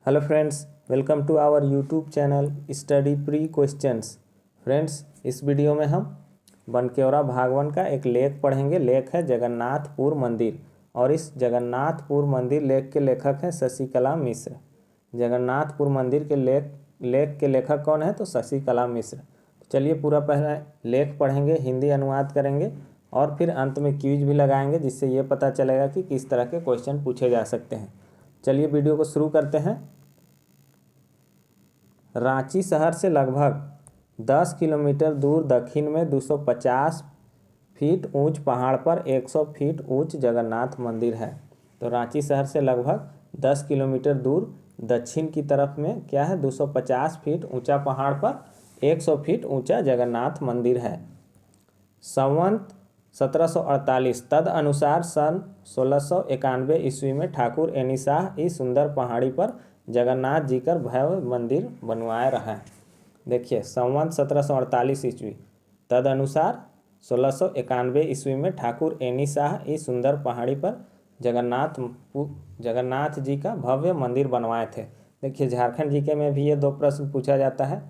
Hello friends, welcome to our YouTube channel study pre questions. Friends, इस video में हम बनकेवरा भाग 1 का एक लेख पढ़ेंगे। लेख है जगन्नाथपुर मंदिर और इस जगन्नाथपुर मंदिर लेख के लेखक हैं शशिकला मिश्र। जगन्नाथपुर मंदिर के लेख के लेखक कौन है? तो शशिकला मिश्र। चलिए पूरा पहले लेख पढ़ेंगे, हिंदी अनुवाद करेंगे और फिर अंत में क्विज भी लगाएंगे, जिससे ये पता चलेगा कि किस तरह के क्वेश्चन पूछे जा सकते हैं। चलिए वीडियो को शुरू करते हैं। रांची शहर से लगभग 10 किलोमीटर दूर दक्षिण में 250 फीट ऊंच पहाड़ पर 100 फीट ऊंच जगन्नाथ मंदिर है। तो रांची शहर से लगभग 10 किलोमीटर दूर दक्षिण की तरफ में क्या है? 250 फीट ऊंचा पहाड़ पर 100 फीट ऊंचा जगन्नाथ मंदिर है। संवत 1748 तद अनुसार सन 1691 ईस्वी में ठाकुर एनी शाह इस सुंदर पहाड़ी पर जगन्नाथ जी का भव्य मंदिर बनवाए रहा है। देखिए, संवत 1748 ईस्वी तद अनुसार 1691 ईस्वी में ठाकुर एनी शाह इस सुंदर पहाड़ी पर जगन्नाथ जी का भव्य मंदिर बनवाए थे। देखिए, झारखंड जीके में भी ये 2 प्रश्न पूछा जाता है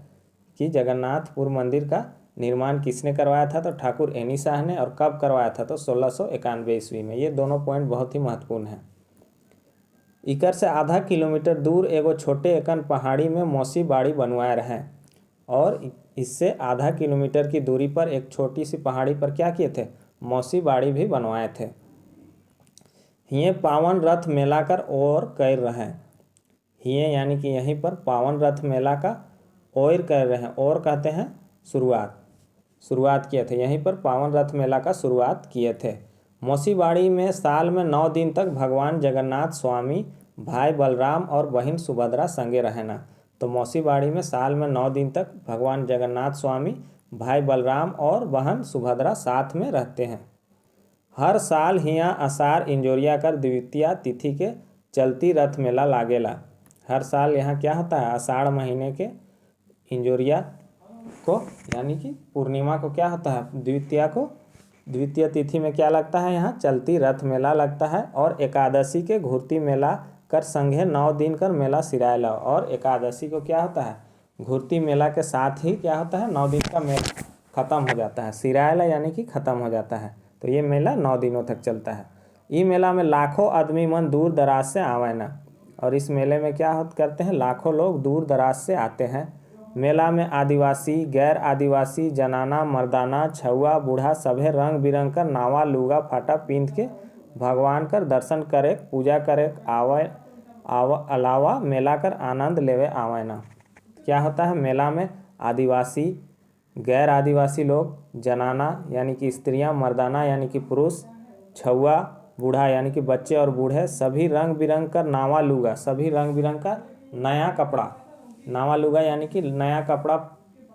कि जगन्नाथपुर मंदिर का निर्माण किसने करवाया था? तो ठाकुर एनी शाह ने। और कब करवाया था? तो 1691 ईस्वी में। ये दोनों पॉइंट बहुत ही महत्वपूर्ण हैं। इकर से आधा किलोमीटर दूर एगो छोटे एकन पहाड़ी में मौसी बाड़ी बनवाए रहे और इससे आधा किलोमीटर की दूरी पर एक छोटी सी पहाड़ी पर क्या किए थे? मौसी बाड़ी भी बनवाए थे। हिये पावन रथ मेला कर और कर रहे। हिये यानी कि यहीं पर पावन रथ मेला का और कर रहे हैं। और कहते हैं शुरुआत किए थे। यहीं पर पावन रथ मेला का शुरुआत किए थे। मौसी बाड़ी में साल में 9 दिन तक भगवान जगन्नाथ स्वामी, भाई बलराम और बहन सुभद्रा संगे रहना। तो मौसी बाड़ी में साल में 9 दिन तक भगवान जगन्नाथ स्वामी, भाई बलराम और बहन सुभद्रा साथ में रहते हैं। हर साल हियाँ आषाढ़ इंजोरिया कर द्वितीया तिथि के चलती रथ मेला लागेला। हर साल यहाँ क्या होता है? आषाढ़ महीने के इंजोरिया को यानी कि पूर्णिमा को क्या होता है? द्वितीय तिथि में क्या लगता है? यहाँ चलती रथ मेला लगता है। और एकादशी के घूर्ती मेला कर संघे 9 दिन कर मेला सिरायला। और एकादशी को क्या होता है? घूर्ती मेला के साथ ही क्या होता है? 9 दिन का मेला खत्म हो जाता है। सिरायला यानी कि खत्म हो जाता है। तो ये मेला 9 दिनों तक चलता है। ये मेला में लाखों आदमी मन दूर दराज से आवे ना। और इस मेले में क्या करते हैं? लाखों लोग दूर दराज से आते हैं। मेला में आदिवासी, गैर आदिवासी, जनाना, मर्दाना, छुआ, बूढ़ा सभे रंग बिरंग कर नावा लुगा फाटा पींध के भगवान कर दर्शन करे, पूजा करे अलावा मेला कर आनंद लेवे आवे ना। क्या होता है? मेला में आदिवासी, गैर आदिवासी लोग, जनाना यानी कि स्त्रियां, मर्दाना यानी कि पुरुष, छुआ, बूढ़ा यानी कि बच्चे और बूढ़े, सभी रंग बिरंग कर नावा लुगा, सभी रंग बिरंग का नया कपड़ा, नावा लुगा यानी कि नया कपड़ा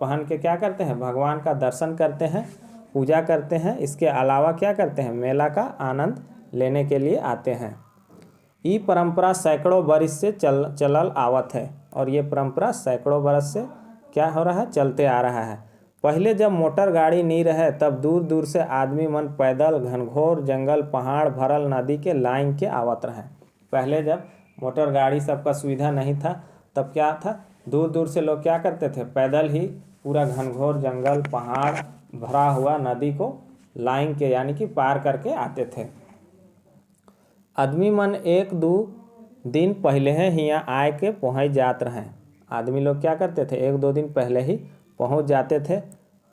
पहन के क्या करते हैं? भगवान का दर्शन करते हैं, पूजा करते हैं। इसके अलावा क्या करते हैं? मेला का आनंद लेने के लिए आते हैं। ये परंपरा सैकड़ों बरस से चलल आवत है। और ये परंपरा सैकड़ों बरस से क्या हो रहा है? चलते आ रहा है। पहले जब मोटर गाड़ी नहीं रहे तब दूर दूर से आदमी मन पैदल घनघोर जंगल, पहाड़ भरल नदी के लाइन के आवत रहे। पहले जब मोटर गाड़ी सबका सुविधा नहीं था तब क्या था? दूर दूर से लोग क्या करते थे? पैदल ही पूरा घनघोर जंगल, पहाड़ भरा हुआ नदी को लाइन के यानी कि पार करके आते थे। आदमी मन 1-2 दिन पहले ही यहाँ आए के पहुँच जात रहे। आदमी लोग क्या करते थे? 1-2 दिन पहले ही पहुँच जाते थे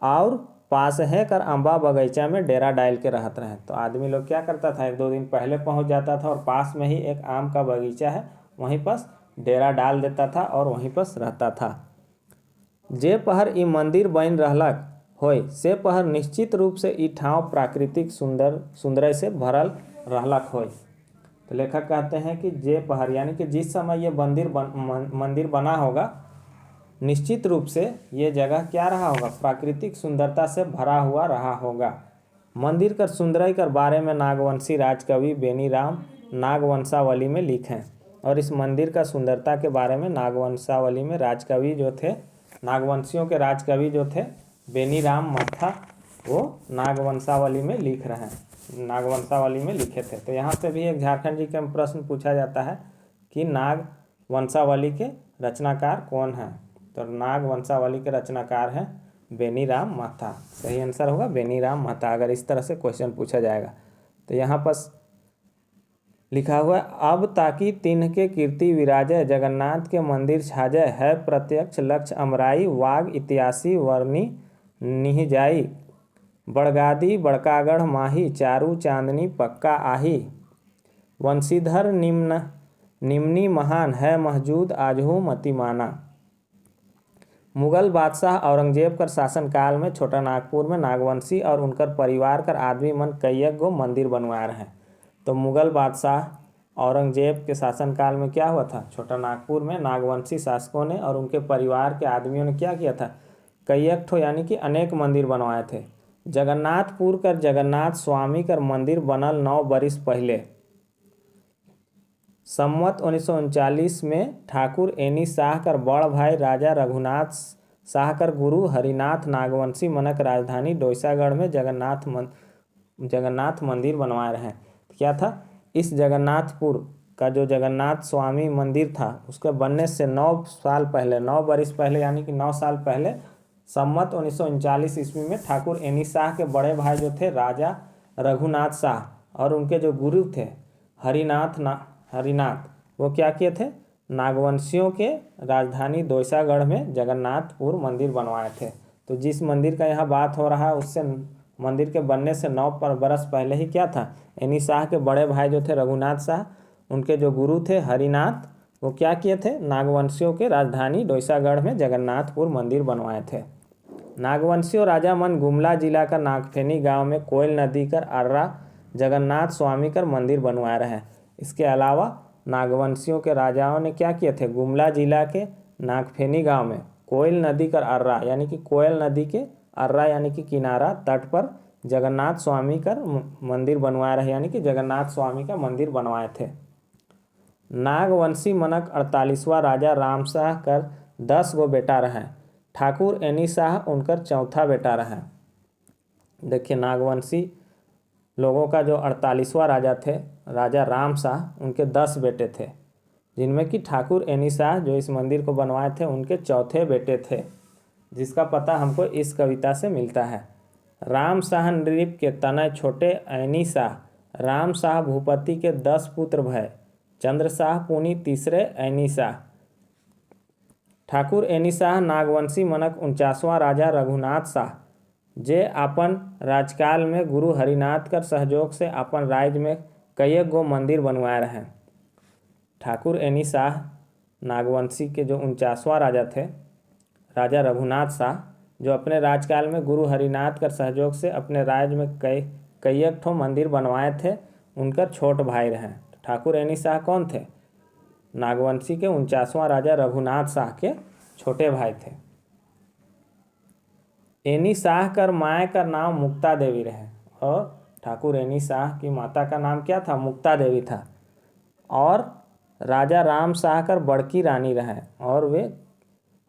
और पास है कर अम्बा बगीचा में डेरा डाल के रहते रहे। तो आदमी लोग क्या करता था? 1-2 दिन पहले पहुँच जाता था और पास में ही एक आम का बगीचा है, वहीं पर डेरा डाल देता था और वहीं पर रहता था। जे पहर ई मंदिर बन रहलक होय से पहर निश्चित रूप से ई ठाव प्राकृतिक सुंदर से भरल रहलक होय। तो लेखक कहते हैं कि जे पहर यानी कि जिस समय ये मंदिर बना होगा, निश्चित रूप से ये जगह क्या रहा होगा? प्राकृतिक सुंदरता से भरा हुआ रहा होगा। मंदिर कर सुंदराई कर बारे में नागवंशी राजकवि बेनीराम नागवंशावली में लिखे। और इस मंदिर का सुंदरता के बारे में नागवंशावली में राजकवि जो थे, नागवंशियों के राजकवि जो थे बेनीराम मत्था, वो नागवंशावली में लिख रहे हैं, नागवंशावली में लिखे थे। तो यहाँ से भी एक झारखंड जी का प्रश्न पूछा जाता है कि वंशावली के रचनाकार कौन हैं? तो नाग वंशावली के रचनाकार हैं बेनीराम महता। सही आंसर होगा बेनीराम महता, अगर इस तरह से क्वेश्चन पूछा जाएगा। तो यहाँ पर लिखा हुआ है, अब ताकि तिन्ह कीर्ति विराजय, जगन्नाथ के मंदिर छाजय, है प्रत्यक्ष लक्ष्य अमराई, वाग इतिहासी वर्णी निहिजाई, बड़गादी बड़कागढ़ माही, चारू चांदनी पक्का आही, वंशीधर निम्नी महान, है महजूद आजहू मतिमाना। मुगल बादशाह औरंगजेब कर शासनकाल में छोटा नागपुर में नागवंशी और उनकर परिवार कर आदमी मन कईयक गो मंदिर बनवाए रहे। तो मुगल बादशाह औरंगजेब के शासनकाल में क्या हुआ था? छोटा नागपुर में नागवंशी शासकों ने और उनके परिवार के आदमियों ने क्या किया था? कईयक ठो यानी कि अनेक मंदिर बनवाए थे। जगन्नाथपुर कर जगन्नाथ स्वामी कर मंदिर बनल 9 बरिस पहले। संवत 1939 में ठाकुर एनी शाह कर बड़ भाई राजा रघुनाथ शाह कर गुरु हरिनाथ नागवंशी मनक राजधानी डोईसागढ़ में जगन्नाथ मंदिर बनवाए रहे। क्या था? इस जगन्नाथपुर का जो जगन्नाथ स्वामी मंदिर था उसके बनने से 9 साल पहले, 9 बरिस पहले यानी कि 9 साल पहले संवत 1939 ईस्वी में ठाकुर एनी शाह के बड़े भाई जो थे राजा रघुनाथ शाह और उनके जो गुरु थे हरिनाथ, वो क्या किए थे? नागवंशियों के राजधानी दोईसागढ़ में जगन्नाथपुर मंदिर बनवाए थे। तो जिस मंदिर का यहाँ बात हो रहा है उससे मंदिर के बनने से 9 बरस पहले ही क्या था? एनी शाह के बड़े भाई जो थे रघुनाथ शाह, उनके जो गुरु थे हरिनाथ, वो क्या किए थे? नागवंशियों के राजधानी डोईसागढ़ में जगन्नाथपुर मंदिर बनवाए थे। नागवंशियों राजा मन गुमला जिला का नागफेनी गांव में कोयल नदी कर अर्रा जगन्नाथ स्वामी कर मंदिर बनवाए रहे। इसके अलावा नागवंशियों के राजाओं ने क्या किए थे? गुमला जिला के नागफेनी गांव में कोयल नदी कर अर्रा यानी कि कोयल नदी के अर्रा यानी कि किनारा तट पर जगन्नाथ स्वामी का मंदिर बनवाए रहे, यानी कि जगन्नाथ स्वामी का मंदिर बनवाए थे। नागवंशी मनक 48वां राजा राम शाह कर 10 गो बेटा रहे। ठाकुर एनी शाह उनकर चौथा बेटा रहे। देखिए नागवंशी लोगों का जो 48वां राजा थे राजा राम शाह, उनके 10 बेटे थे, जिनमें कि ठाकुर एनी शाह जो इस मंदिर को बनवाए थे उनके चौथे बेटे थे, जिसका पता हमको इस कविता से मिलता है। राम शाह नृप के तनय छोटे ऐनी शाह, राम शाह भूपति के 10 पुत्र भय, चंद्र शाह पुनी तीसरे ऐनी शाह। ठाकुर एनी शाह नागवंशी मनक 49वां राजा रघुनाथ शाह, जे अपन राजकाल में गुरु हरिनाथ कर सहयोग से अपन राज्य में कई गो मंदिर बनवाए रहे। ठाकुर एनी शाह नागवंशी के जो 49वां राजा थे राजा रघुनाथ शाह, जो अपने राजकाल में गुरु हरिनाथ कर सहयोग से अपने राज्य में कई ठो मंदिर बनवाए थे, उनकर छोट भाई रहे। ठाकुर एनी शाह कौन थे? नागवंशी के 49वां राजा रघुनाथ शाह के छोटे भाई थे। एनी शाह कर माए का नाम मुक्ता देवी रहे और ठाकुर एनी शाह की माता का नाम क्या था? मुक्ता देवी था। और राजा राम शाह कर बड़की रानी रहे और वे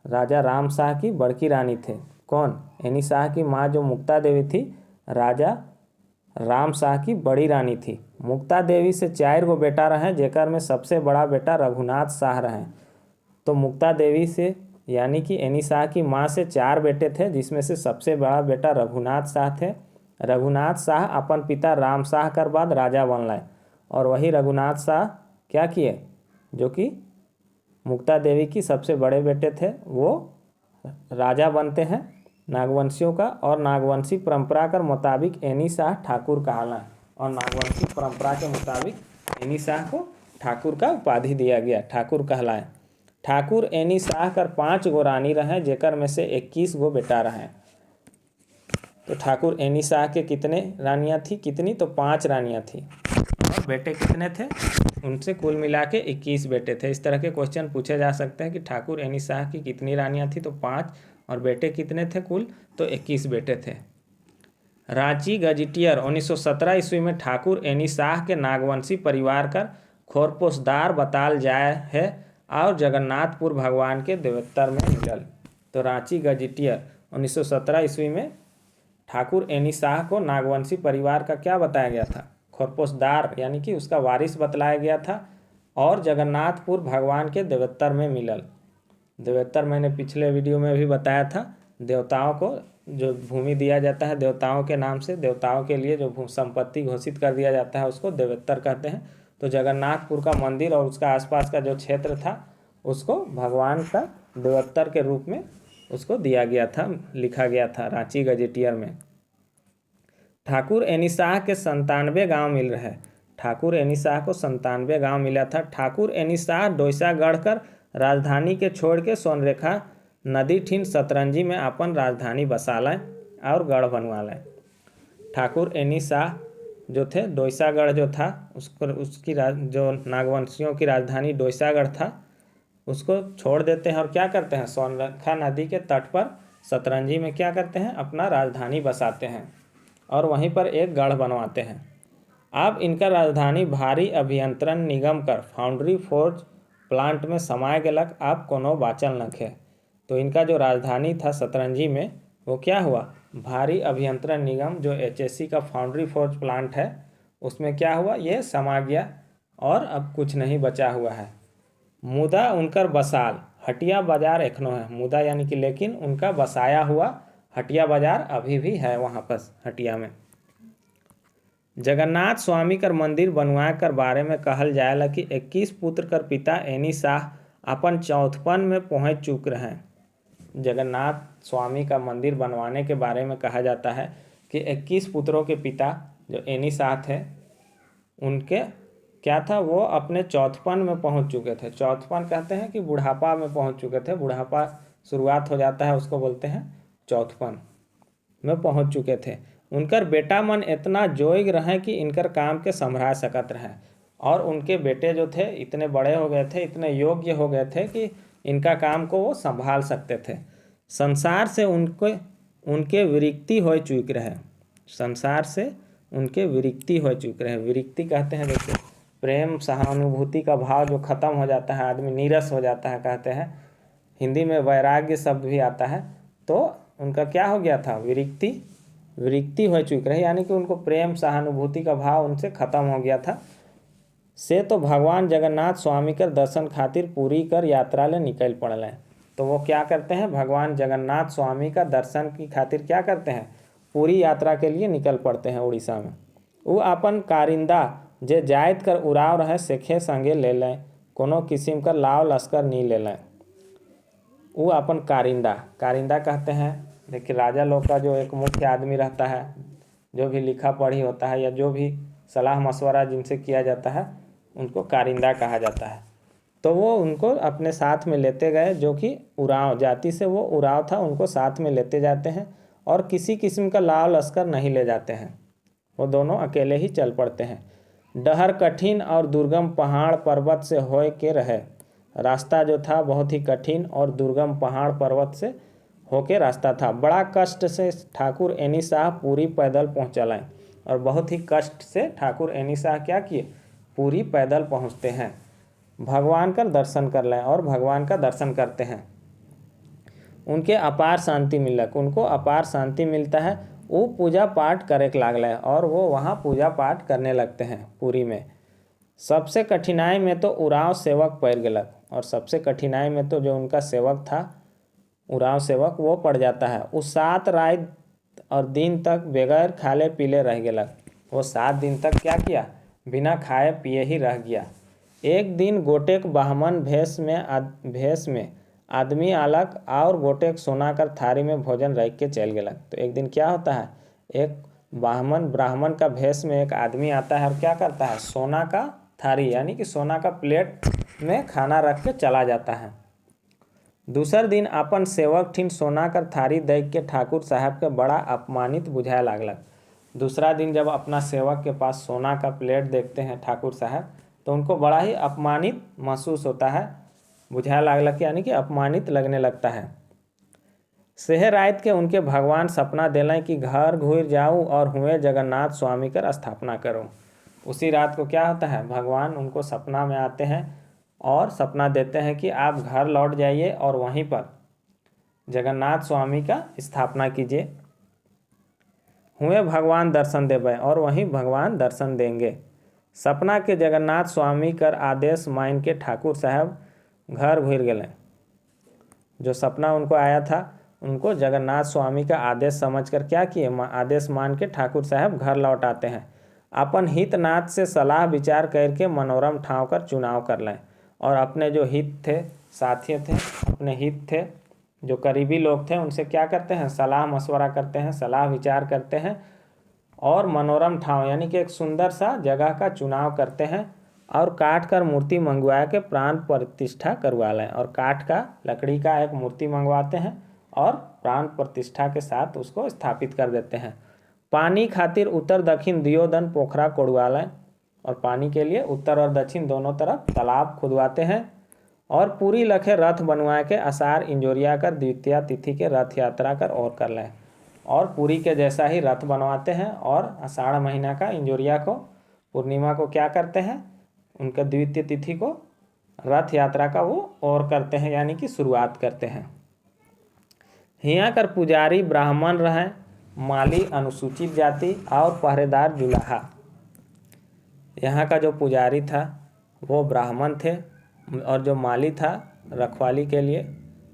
राजा राम शाह की बड़की रानी थे। कौन? एनी शाह की माँ जो मुक्ता देवी थी राजा राम शाह की बड़ी रानी थी। मुक्ता देवी से 4 गो बेटा रहे, जेकर में सबसे बड़ा बेटा रघुनाथ शाह रहे। तो मुक्ता देवी से यानी कि एनी शाह की माँ से 4 बेटे थे, जिसमें से सबसे बड़ा बेटा रघुनाथ शाह थे। रघुनाथ शाह अपन पिता राम शाह कर बाद राजा बनलाए और वही रघुनाथ शाह क्या किए? जो कि मुक्ता देवी की सबसे बड़े बेटे थे, वो राजा बनते हैं नागवंशियों का। और नागवंशी परंपरा के मुताबिक एनी शाह ठाकुर कहलाए और नागवंशी परंपरा के मुताबिक एनी शाह को ठाकुर का उपाधि दिया गया, ठाकुर कहलाए। ठाकुर एनी शाह कर 5 गो रानी रहे, जेकर में से 21 गो बेटा रहे। तो ठाकुर एनी शाह के कितने रानियां थी? कितनी? तो 5 रानियां थी। और बेटे कितने थे? उनसे कुल मिला के 21 बेटे थे। इस तरह के क्वेश्चन पूछे जा सकते हैं कि ठाकुर एनी शाह की कितनी रानियां थी? तो 5। और बेटे कितने थे कुल? तो 21 बेटे थे। रांची गजेटियर 1917 ईस्वी में ठाकुर एनी शाह के नागवंशी परिवार का खोरपोशदार बताल जाए है और जगन्नाथपुर भगवान के देवोत्तर में मिलल। तो रांची गजेटियर 1917 ईस्वी में ठाकुर एनी शाह को नागवंशी परिवार का क्या बताया गया था? खोरपोशदार यानी कि उसका वारिस बतलाया गया था और जगन्नाथपुर भगवान के देवोत्तर में मिलल। देवोत्तर मैंने पिछले वीडियो में भी बताया था, देवताओं को जो भूमि दिया जाता है देवताओं के नाम से, देवताओं के लिए जो संपत्ति घोषित कर दिया जाता है उसको देवोत्तर कहते हैं। तो जगन्नाथपुर का मंदिर और उसका आसपास का जो क्षेत्र था उसको भगवान का देवोत्तर के रूप में उसको दिया गया था, लिखा गया था रांची गजेटियर में। ठाकुर एनी शाह के 97 गाँव मिल रहे हैं। ठाकुर एनी शाह को 97 गाँव मिला था। ठाकुर एनी शाह डोसा गढ़कर राजधानी के छोड़ के सोनरेखा नदी ठीन सतरंजी में अपन राजधानी बसा लें और गढ़ बनवा लें। ठाकुर एनी शाह जो थे, डोसागढ़ जो था उसकी जो नागवंशियों की राजधानी डोसागढ़ था उसको छोड़ देते हैं और क्या करते हैं, सोनरेखा नदी के तट पर सतरंजी में क्या करते हैं, अपना राजधानी बसाते हैं और वहीं पर एक गढ़ बनवाते हैं। अब इनका राजधानी भारी अभियंत्रण निगम कर फाउंड्री फोर्ज प्लांट में समाये गेलक, आप कोनो बाचल नखे। तो इनका जो राजधानी था सतरंजी में वो क्या हुआ, भारी अभियंत्रण निगम जो HSC का फाउंड्री फोर्ज प्लांट है उसमें क्या हुआ, ये समा गया और अब कुछ नहीं बचा हुआ है। मुदा उनकर बसाल हटिया बाजार एखनो है। मुदा यानी कि लेकिन उनका बसाया हुआ हटिया बाजार अभी भी है वहाँ पर हटिया में। जगन्नाथ स्वामी कर मंदिर बनवाए कर बारे में कहल जाएला कि 21 पुत्र कर पिता एनी शाह अपन चौथपन में पहुँच चुक रहे हैं। जगन्नाथ स्वामी का मंदिर बनवाने के बारे में कहा जाता है कि 21 पुत्रों के पिता जो एनी शाह थे उनके क्या था, वो अपने चौथपन में पहुंच चुके थे। चौथपन कहते हैं कि बुढ़ापा में पहुंच चुके थे। बुढ़ापा शुरुआत हो जाता है उसको बोलते हैं चौथपन में पहुंच चुके थे। उनकर बेटा मन इतना जोग रहे कि इनकर काम के संभरा सकत रहे और उनके बेटे जो थे इतने बड़े हो गए थे, इतने योग्य हो गए थे कि इनका काम को वो संभाल सकते थे। संसार से उनके विरक्ति हो चुके रहे। संसार से उनके विरक्ति हो चुके रहे। विरक्ति कहते हैं जैसे प्रेम सहानुभूति का भाव जो ख़त्म हो जाता है, आदमी नीरस हो जाता है, कहते हैं हिंदी में वैराग्य शब्द भी आता है। तो उनका क्या हो गया था, विरक्ति हो चुकी रही, यानी कि उनको प्रेम सहानुभूति का भाव उनसे ख़त्म हो गया था। से तो भगवान जगन्नाथ स्वामी कर दर्शन खातिर पूरी कर यात्रा ले निकल पड़े। तो वो क्या करते हैं, भगवान जगन्नाथ स्वामी का दर्शन की खातिर क्या करते हैं, पूरी यात्रा के लिए निकल पड़ते हैं उड़ीसा में। वो अपन कारिंदा जे जायत कर उड़ाव रहे सेखे संगे ले लें, कोनो किस्म का लाव लश्कर नहीं ले लें। वो अपन कारिंदा कहते हैं, देखिए राजा लोग का जो एक मुख्य आदमी रहता है, जो भी लिखा पढ़ी होता है या जो भी सलाह मशवरा जिनसे किया जाता है उनको कारिंदा कहा जाता है। तो वो उनको अपने साथ में लेते गए, जो कि उरांव जाति से वो उरांव था, उनको साथ में लेते जाते हैं और किसी किस्म का लाव लश्कर नहीं ले जाते हैं। वो दोनों अकेले ही चल पड़ते हैं। डहर कठिन और दुर्गम पहाड़ पर्वत से होए के रहे। रास्ता जो था बहुत ही कठिन और दुर्गम पहाड़ पर्वत से होके रास्ता था। बड़ा कष्ट से ठाकुर एनी शाह पूरी पैदल पहुँचलाएँ और बहुत ही कष्ट से ठाकुर एनी शाह क्या किए, पूरी पैदल पहुँचते हैं। भगवान का दर्शन कर लें और भगवान का दर्शन करते हैं। उनके अपार शांति मिलक, उनको अपार शांति मिलता है। वो पूजा पाठ करे के लागल और वो वहाँ पूजा पाठ करने लगते हैं पूरी में। सबसे कठिनाई में तो उरांव सेवक पड़ गलक, और सबसे कठिनाई में तो जो उनका सेवक था उरांव सेवक वो पड़ जाता है। वो 7 रात और दिन तक बगैर खाले पीले रह गलक। वो 7 दिन तक क्या किया, बिना खाए पिए ही रह गया। एक दिन गोटेक ब्राह्मण भेष में आदमी आलक और गोटेक सोना कर थारी में भोजन रख के चल गलक। तो एक दिन क्या होता है, एक ब्राह्मण का भेष में एक आदमी आता है और क्या करता है, सोना का थारी यानी कि सोना का प्लेट में खाना रख के चला जाता है। दूसर दिन अपन सेवक ठीन सोना कर थारी देख के ठाकुर साहब के बड़ा अपमानित बुझाए लागलक। दूसरा दिन जब अपना सेवक के पास सोना का प्लेट देखते हैं ठाकुर साहब तो उनको बड़ा ही अपमानित महसूस होता है, बुझाए लागलक यानी कि अपमानित लगने लगता है। सेह रात के उनके भगवान सपना दिलाएं कि घर घुर जाऊं और हुए जगन्नाथ स्वामी कर स्थापना करूं। उसी रात को क्या होता है, भगवान उनको सपना में आते हैं और सपना देते हैं कि आप घर लौट जाइए और वहीं पर जगन्नाथ स्वामी का स्थापना कीजिए। हुए भगवान दर्शन देवे और वहीं भगवान दर्शन देंगे। सपना के जगन्नाथ स्वामी कर आदेश मान के ठाकुर साहब घर घुर गए। जो सपना उनको आया था उनको जगन्नाथ स्वामी का आदेश समझकर क्या किए, आदेश मान के ठाकुर साहब घर लौट आते हैं। अपन हितनाथ से सलाह विचार करके मनोरम ठाव कर चुनाव कर लें। और अपने जो हित थे, साथी थे, अपने हित थे, जो करीबी लोग थे, उनसे क्या करते हैं, सलाह मशवरा करते हैं, सलाह विचार करते हैं और मनोरम ठाव यानी कि एक सुंदर सा जगह का चुनाव करते हैं और काट कर मूर्ति मंगवा के प्राण प्रतिष्ठा करवा लें। और काट का, लकड़ी का एक मूर्ति मंगवाते हैं और प्राण प्रतिष्ठा के साथ उसको स्थापित कर देते हैं। पानी खातिर उत्तर दक्षिण दियोदन पोखरा कोड़वा लें। और पानी के लिए उत्तर और दक्षिण दोनों तरफ तालाब खुदवाते हैं। और पूरी लखे रथ बनवा के आषाढ़ इंजोरिया कर द्वितीया तिथि के रथ यात्रा कर और कर लें। और पूरी के जैसा ही रथ बनवाते हैं और आषाढ़ महीना का इंजोरिया को, पूर्णिमा को क्या करते हैं, उनका द्वितीय तिथि को रथ यात्रा का वो और करते हैं, यानी कि शुरुआत करते हैं। हियाँ कर पुजारी ब्राह्मण रहें, माली अनुसूचित जाति और पहरेदार जुलाहा। यहाँ का जो पुजारी था वो ब्राह्मण थे और जो माली था रखवाली के लिए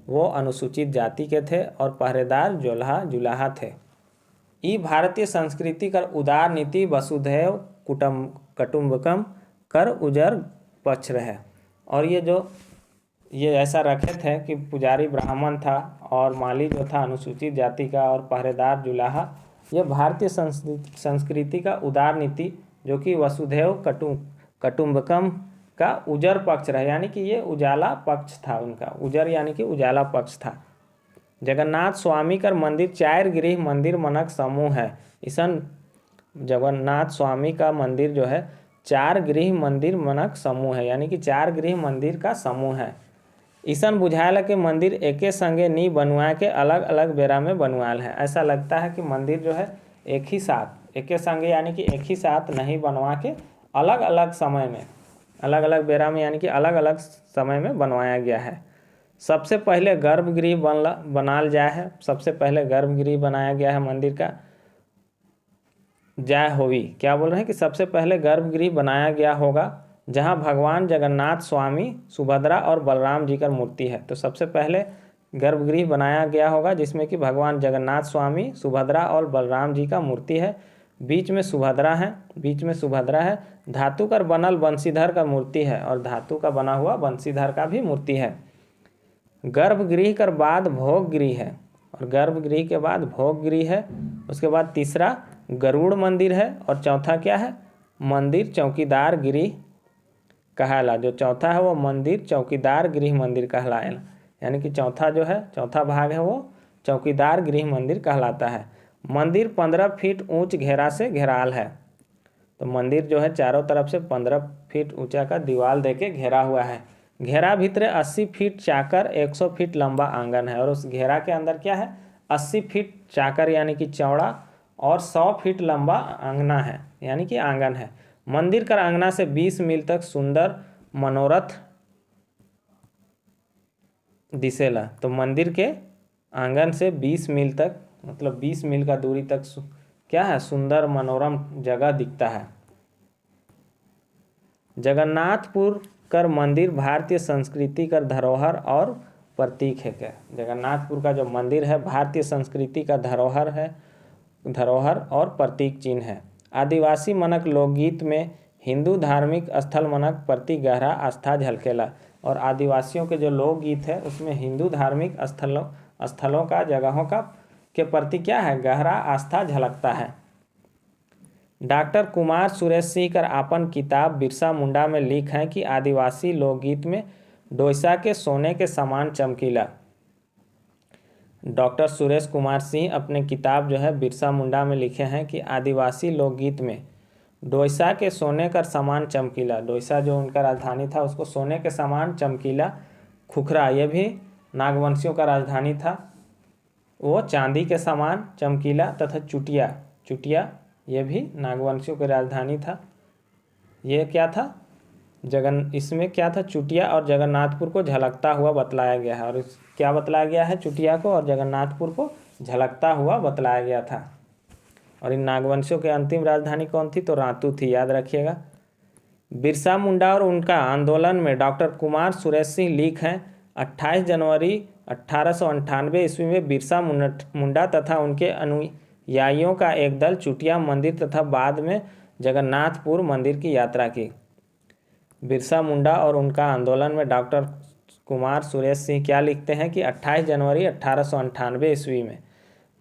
वो अनुसूचित जाति के थे और पहरेदार जुलाहा थे। ई भारतीय संस्कृति कर उदार नीति वसुधैव कुटुम्बकम कर उजर पक्ष रहे। और ये ऐसा रखे थे कि पुजारी ब्राह्मण था और माली जो था अनुसूचित जाति का और पहरेदार जुलाहा। ये भारतीय संस्कृति का उदार नीति जो कि वसुधैव कुटुम्बकम का उजर पक्ष रहा, यानी कि ये उजाला पक्ष था उनका। उजर यानी कि उजाला पक्ष था। जगन्नाथ स्वामी का मंदिर 4 गृह मंदिर मनक समूह है। ईसन जगन्नाथ स्वामी का मंदिर जो है 4 गृह मंदिर मनक समूह है, यानी कि 4 गृह मंदिर का समूह है। ईसन बुझायल के मंदिर एके संगे नी बनवा के अलग अलग बेरा में बनवाल है। ऐसा लगता है कि मंदिर जो है एक ही साथ, एके संगे यानी कि एक ही साथ नहीं बनवा के अलग अलग समय में, अलग अलग बेरा में यानी कि अलग अलग समय में बनवाया गया है। सबसे पहले गर्भगृह बनाल जाए है। सबसे पहले गर्भगृह बनाया गया है मंदिर का। जय होवी क्या बोल रहे हैं कि सबसे पहले गर्भगृह बनाया गया होगा जहां भगवान जगन्नाथ स्वामी, सुभद्रा और बलराम जी का मूर्ति है। तो सबसे पहले गर्भगृह बनाया गया होगा जिसमें कि भगवान जगन्नाथ स्वामी, सुभद्रा और बलराम जी का मूर्ति है। बीच में सुभद्रा है। धातु का बनल बंशीधर का मूर्ति है और धातु का बना हुआ बंशीधर का भी मूर्ति है। गर्भगृह के बाद भोगगृह है और गर्भगृह के बाद भोगगृह है। उसके बाद तीसरा गरुड़ मंदिर है और चौथा क्या है, मंदिर चौकीदार गृह कहला। जो चौथा है वो मंदिर चौकीदार गृह मंदिर कहलाएगा, यानी कि चौथा जो है, चौथा भाग है वो चौकीदार गृह मंदिर कहलाता है। मंदिर 15 फीट ऊंच घेरा से घेराल है। तो मंदिर जो है चारों तरफ से 15 फीट ऊंचा का दीवार देके घेरा हुआ है। घेरा भीतर 80 फीट चाकर 100 फीट लंबा आंगन है और उस घेरा के अंदर क्या है, 80 फीट चाकर यानी कि चौड़ा और 100 फीट लंबा आंगना है, यानी कि आंगन है। मंदिर का आंगना से 20 मील तक सुंदर मनोरथ दिसेला। तो मंदिर के आंगन से 20 मील तक, मतलब 20 मील का दूरी तक क्या है, सुंदर मनोरम जगह दिखता है। जगन्नाथपुर कर मंदिर भारतीय संस्कृति का धरोहर और प्रतीक है। क्या जगन्नाथपुर का जो मंदिर है भारतीय संस्कृति का धरोहर और प्रतीक चिन्ह है। आदिवासी मनक लोकगीत में हिंदू धार्मिक स्थल मनक प्रति गहरा आस्था झलकेला। और आदिवासियों के जो लोकगीत है उसमें हिंदू धार्मिक स्थलों का, जगहों का के प्रति क्या है, गहरा आस्था झलकता है। डॉक्टर कुमार सुरेश सिंह कर आपन किताब बिरसा मुंडा में लिख है कि आदिवासी लोकगीत में डोइसा के सोने के समान चमकीला। डॉक्टर सुरेश कुमार सिंह अपने किताब जो है बिरसा मुंडा में लिखे हैं कि आदिवासी लोकगीत में डोइसा के सोने का समान चमकीला। डोइसा जो उनका राजधानी था उसको सोने के समान चमकीला। खुखरा ये भी नागवंशियों का राजधानी था, वो चांदी के समान चमकीला। तथा चुटिया ये भी नागवंशियों की राजधानी था। ये क्या था, इसमें क्या था, चुटिया और जगन्नाथपुर को झलकता हुआ बतलाया गया है। और क्या बतलाया गया है, चुटिया को और जगन्नाथपुर को झलकता हुआ बतलाया गया था। और इन नागवंशियों की अंतिम राजधानी कौन थी, तो रातू थी, याद रखिएगा। बिरसा मुंडा और उनका आंदोलन में डॉक्टर कुमार सुरेश सिंह लीक हैं। 28 जनवरी 1898 ईस्वी में बिरसा मुंडा तथा उनके अनुयायियों का एक दल चुटिया मंदिर तथा बाद में जगन्नाथपुर मंदिर की यात्रा की। बिरसा मुंडा और उनका आंदोलन में डॉक्टर कुमार सुरेश सिंह क्या लिखते हैं कि 28 जनवरी 1898 ईस्वी में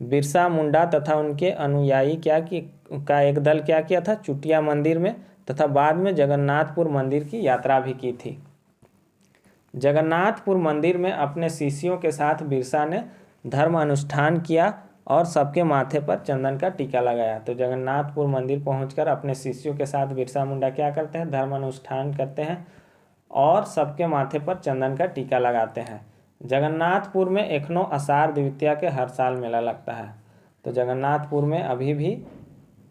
बिरसा मुंडा तथा उनके अनुयायी का एक दल क्या किया था, चुटिया मंदिर में तथा बाद में जगन्नाथपुर मंदिर की यात्रा भी की थी। जगन्नाथपुर मंदिर में अपने शिष्यों के साथ बिरसा ने धर्म अनुष्ठान किया और सबके माथे पर चंदन का टीका लगाया। तो जगन्नाथपुर मंदिर पहुंचकर अपने शिष्यों के साथ बिरसा मुंडा क्या करते हैं, धर्म अनुष्ठान करते हैं और सबके माथे पर चंदन का टीका लगाते हैं। जगन्नाथपुर में एखनो आषाढ़ द्वितीया के हर साल मेला लगता है। तो जगन्नाथपुर में अभी भी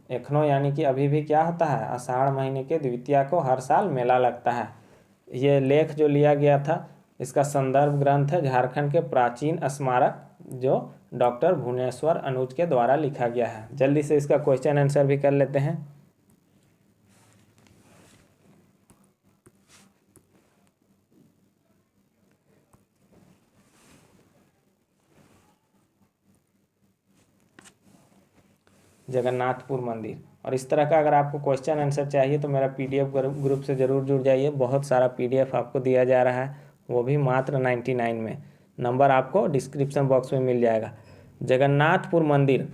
एखनो यानी कि अभी भी क्या होता है, आषाढ़ महीने के द्वितीया को हर साल मेला लगता है। ये लेख जो लिया गया था इसका संदर्भ ग्रंथ है झारखंड के प्राचीन स्मारक, जो डॉक्टर भुवनेश्वर अनुज के द्वारा लिखा गया है। जल्दी से इसका क्वेश्चन आंसर भी कर लेते हैं। जगन्नाथपुर मंदिर। और इस तरह का अगर आपको क्वेश्चन आंसर चाहिए तो मेरा पीडीएफ ग्रुप से ज़रूर जुड़ जाइए। बहुत सारा पीडीएफ आपको दिया जा रहा है, वो भी मात्र 99 में। नंबर आपको डिस्क्रिप्शन बॉक्स में मिल जाएगा। जगन्नाथपुर मंदिर।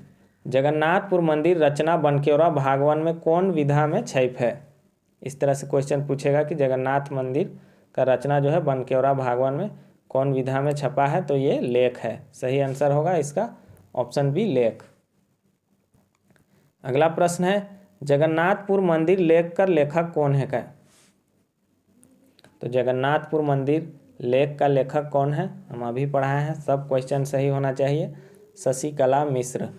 जगन्नाथपुर मंदिर रचना बनकेवरा भागवन में कौन विधा में छाप है। इस तरह से क्वेश्चन पूछेगा कि जगन्नाथ मंदिर का रचना जो है बनकेवरा भागवन में कौन विधा में छपा है, तो ये लेख है। सही आंसर होगा इसका ऑप्शन बी, लेख। अगला प्रश्न है जगन्नाथपुर मंदिर लेख का लेखक कौन है। क्या तो जगन्नाथपुर मंदिर लेख का लेखक कौन है, हम अभी पढ़ाए हैं। सब क्वेश्चन सही होना चाहिए। शशिकला मिश्र।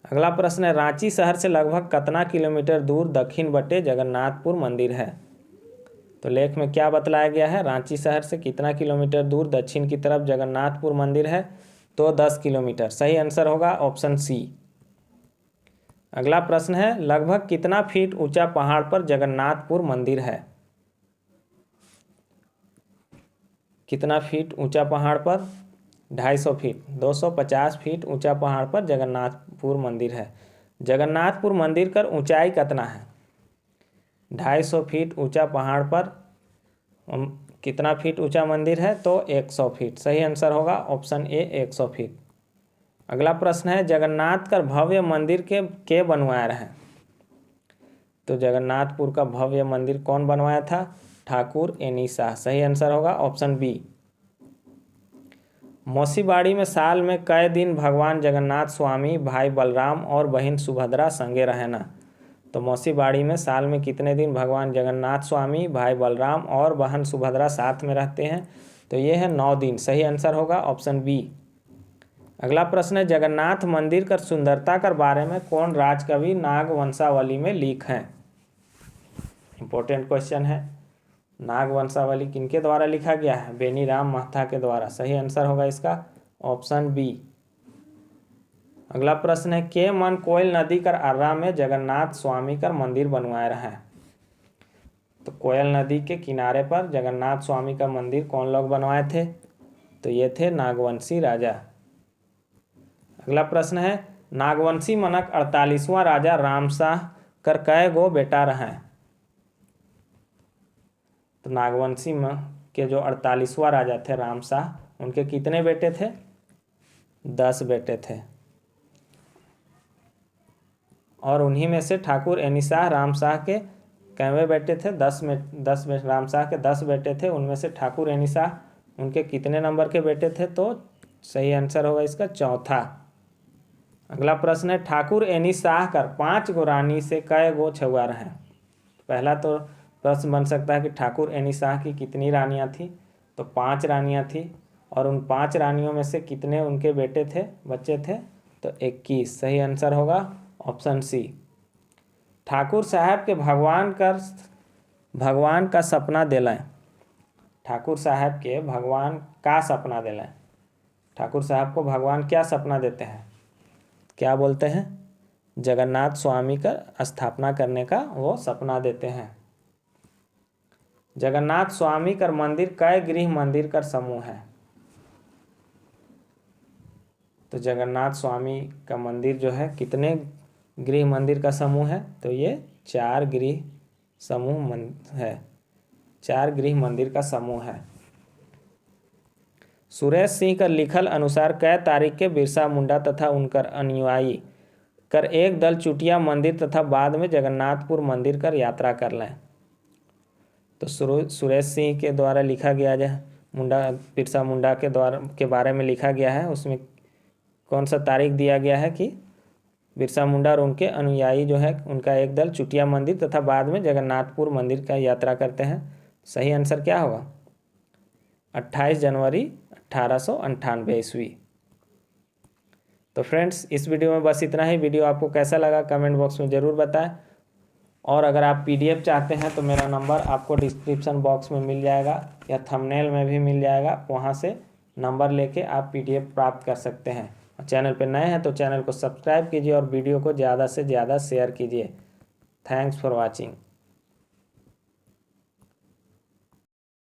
अगला प्रश्न है रांची शहर से लगभग कितना किलोमीटर दूर दक्षिण बटे जगन्नाथपुर मंदिर है। तो लेख में क्या बतलाया गया है, रांची शहर से कितना किलोमीटर दूर दक्षिण की तरफ जगन्नाथपुर मंदिर है, तो 10 किलोमीटर। सही आंसर होगा ऑप्शन सी। अगला प्रश्न है लगभग कितना फीट ऊंचा पहाड़ पर जगन्नाथपुर मंदिर है। कितना फीट ऊंचा पहाड़ पर, 250 फीट, 250 फीट ऊंचा पहाड़ पर जगन्नाथपुर मंदिर है। जगन्नाथपुर मंदिर का ऊंचाई कितना है, 250 फीट ऊंचा पहाड़ पर कितना फीट ऊंचा मंदिर है, तो 100 फीट। सही आंसर होगा ऑप्शन ए, 100 फीट। अगला प्रश्न है जगन्नाथ का भव्य मंदिर के बनवाया है। तो जगन्नाथपुर का भव्य मंदिर कौन बनवाया था, ठाकुर एनी शाह। सही आंसर होगा ऑप्शन बी। मौसीबाड़ी में साल में कई दिन भगवान जगन्नाथ स्वामी, भाई बलराम और बहन सुभद्रा संगे रहना। तो मौसीबाड़ी में साल में कितने दिन भगवान जगन्नाथ स्वामी, भाई बलराम और बहन सुभद्रा साथ में रहते हैं, तो ये है 9 दिन। सही आंसर होगा ऑप्शन बी। अगला प्रश्न है जगन्नाथ मंदिर का सुंदरता के बारे में कौन राजकवि नागवंशावली में लिख हैं। इंपॉर्टेंट क्वेश्चन है। नागवंशावली किनके द्वारा लिखा गया है, बेनीराम महता के द्वारा। सही आंसर होगा इसका ऑप्शन बी। अगला प्रश्न है के मन कोयल नदी कर अर्रा में जगन्नाथ स्वामी का मंदिर बनवाया रहा है। तो कोयल नदी के किनारे पर जगन्नाथ स्वामी का मंदिर कौन लोग बनवाए थे, तो ये थे नागवंशी राजा। अगला प्रश्न है नागवंशी मनक 48वां राजा रामशाह कर कै गो बेटा रहे। तो नागवंशी के जो 48वां राजा थे रामशाह, उनके कितने बेटे थे, 10 बेटे थे। और उन्हीं में से ठाकुर एनीशाह रामशाह के कैवे बेटे थे, 10 में रामशाह के 10 बेटे थे। उनमें से ठाकुर एनीशाह उनके कितने नंबर के बेटे थे, तो सही आंसर होगा इसका चौथा। अगला प्रश्न है ठाकुर एनीशाह कर 5 गो रानी से कै गो छुआ रहे। पहला तो प्रश्न बन सकता है कि ठाकुर एनीशाह की कितनी रानियां थी, तो 5 रानियां थी। और उन 5 रानियों में से कितने उनके बेटे थे, बच्चे थे, तो 21। सही आंसर होगा ऑप्शन सी। ठाकुर साहब के भगवान का सपना दिलाएं। ठाकुर साहब के भगवान का सपना दिलाएं। ठाकुर साहब को भगवान क्या सपना देते हैं, क्या बोलते हैं, जगन्नाथ स्वामी का स्थापना करने का वो सपना देते हैं। जगन्नाथ स्वामी कर मंदिर कई गृह मंदिर कर समूह है? तो जगन्नाथ स्वामी का मंदिर जो है कितने गृह मंदिर का समूह है? तो ये 4 गृह समूह है, 4 गृह मंदिर का समूह है। सुरेश सिंह का लिखल अनुसार कै तारीख के बिरसा मुंडा तथा उनकर अनुयायी कर एक दल चुटिया मंदिर तथा बाद में जगन्नाथपुर मंदिर कर यात्रा कर लें? तो सुरेश सिंह के द्वारा लिखा गया है, बिरसा मुंडा के बारे में लिखा गया है। उसमें कौन सा तारीख दिया गया है कि बिरसा मुंडा और उनके अनुयायी जो है उनका एक दल चुटिया मंदिर तथा बाद में जगन्नाथपुर मंदिर का यात्रा करते हैं। सही आंसर क्या होगा? 28 जनवरी 1898 ईस्वी। तो फ्रेंड्स, इस वीडियो में बस इतना ही। वीडियो आपको कैसा लगा कमेंट बॉक्स में ज़रूर बताएं। और अगर आप पीडीएफ चाहते हैं तो मेरा नंबर आपको डिस्क्रिप्शन बॉक्स में मिल जाएगा या थंबनेल में भी मिल जाएगा। वहाँ से नंबर लेके आप पीडीएफ प्राप्त कर सकते हैं। चैनल पर नए हैं तो चैनल को सब्सक्राइब कीजिए और वीडियो को ज़्यादा से ज़्यादा शेयर कीजिए। Thanks for watching.